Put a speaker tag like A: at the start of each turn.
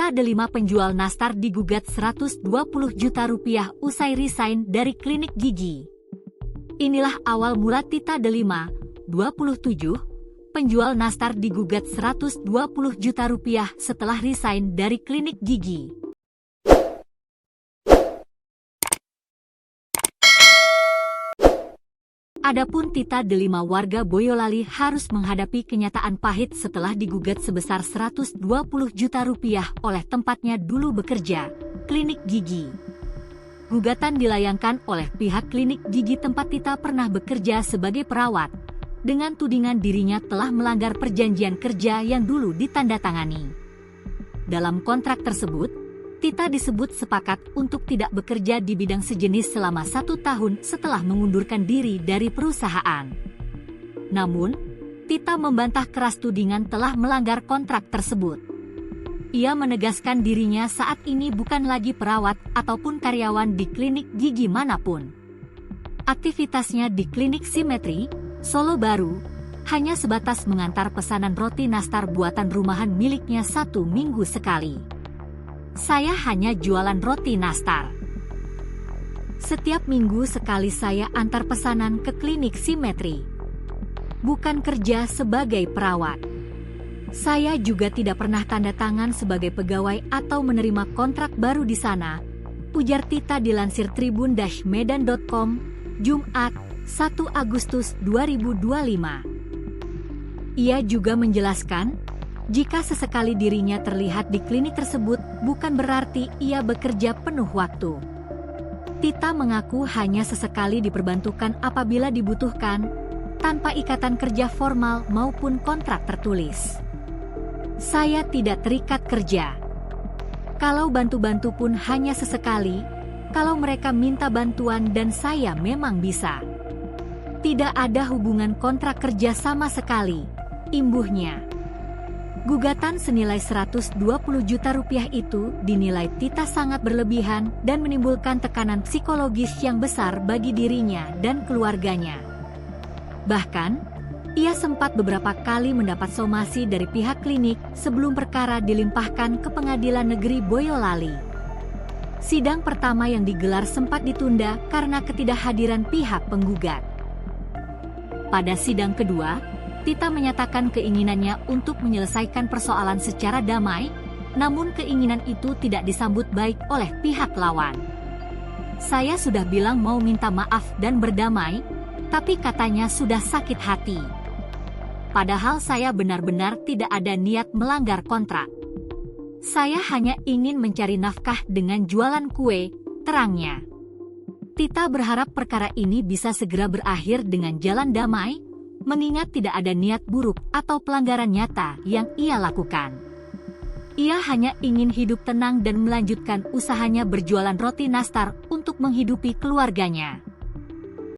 A: Tita Delima penjual nastar digugat 120 juta rupiah usai resign dari klinik gigi. Inilah awal mula Tita Delima, 27, penjual nastar digugat 120 juta rupiah setelah resign dari klinik gigi. Adapun Tita Delima warga Boyolali harus menghadapi kenyataan pahit setelah digugat sebesar 120 juta rupiah oleh tempatnya dulu bekerja, klinik gigi. Gugatan dilayangkan oleh pihak klinik gigi tempat Tita pernah bekerja sebagai perawat, dengan tudingan dirinya telah melanggar perjanjian kerja yang dulu ditandatangani. Dalam kontrak tersebut, Tita disebut sepakat untuk tidak bekerja di bidang sejenis selama 1 tahun setelah mengundurkan diri dari perusahaan. Namun, Tita membantah keras tudingan telah melanggar kontrak tersebut. Ia menegaskan dirinya saat ini bukan lagi perawat ataupun karyawan di klinik gigi manapun. Aktivitasnya di klinik Simetri, Solo Baru, hanya sebatas mengantar pesanan roti nastar buatan rumahan miliknya 1 minggu sekali. Saya hanya jualan roti nastar. Setiap minggu sekali saya antar pesanan ke klinik Simetri. Bukan kerja sebagai perawat. Saya juga tidak pernah tanda tangan sebagai pegawai atau menerima kontrak baru di sana, ujar Tita dilansir tribun-medan.com, Jumat, 1 Agustus 2025. Ia juga menjelaskan, jika sesekali dirinya terlihat di klinik tersebut, bukan berarti ia bekerja penuh waktu. Tita mengaku hanya sesekali diperbantukan apabila dibutuhkan, tanpa ikatan kerja formal maupun kontrak tertulis. Saya tidak terikat kerja. Kalau bantu-bantu pun hanya sesekali, kalau mereka minta bantuan dan saya memang bisa. Tidak ada hubungan kontrak kerja sama sekali, imbuhnya. Gugatan senilai 120 juta rupiah itu dinilai Tita sangat berlebihan dan menimbulkan tekanan psikologis yang besar bagi dirinya dan keluarganya. Bahkan, ia sempat beberapa kali mendapat somasi dari pihak klinik sebelum perkara dilimpahkan ke Pengadilan Negeri Boyolali. Sidang pertama yang digelar sempat ditunda karena ketidakhadiran pihak penggugat. Pada sidang kedua, Tita menyatakan keinginannya untuk menyelesaikan persoalan secara damai, namun keinginan itu tidak disambut baik oleh pihak lawan. Saya sudah bilang mau minta maaf dan berdamai, tapi katanya sudah sakit hati. Padahal saya benar-benar tidak ada niat melanggar kontrak. Saya hanya ingin mencari nafkah dengan jualan kue, terangnya. Tita berharap perkara ini bisa segera berakhir dengan jalan damai, mengingat tidak ada niat buruk atau pelanggaran nyata yang ia lakukan. Ia hanya ingin hidup tenang dan melanjutkan usahanya berjualan roti nastar untuk menghidupi keluarganya.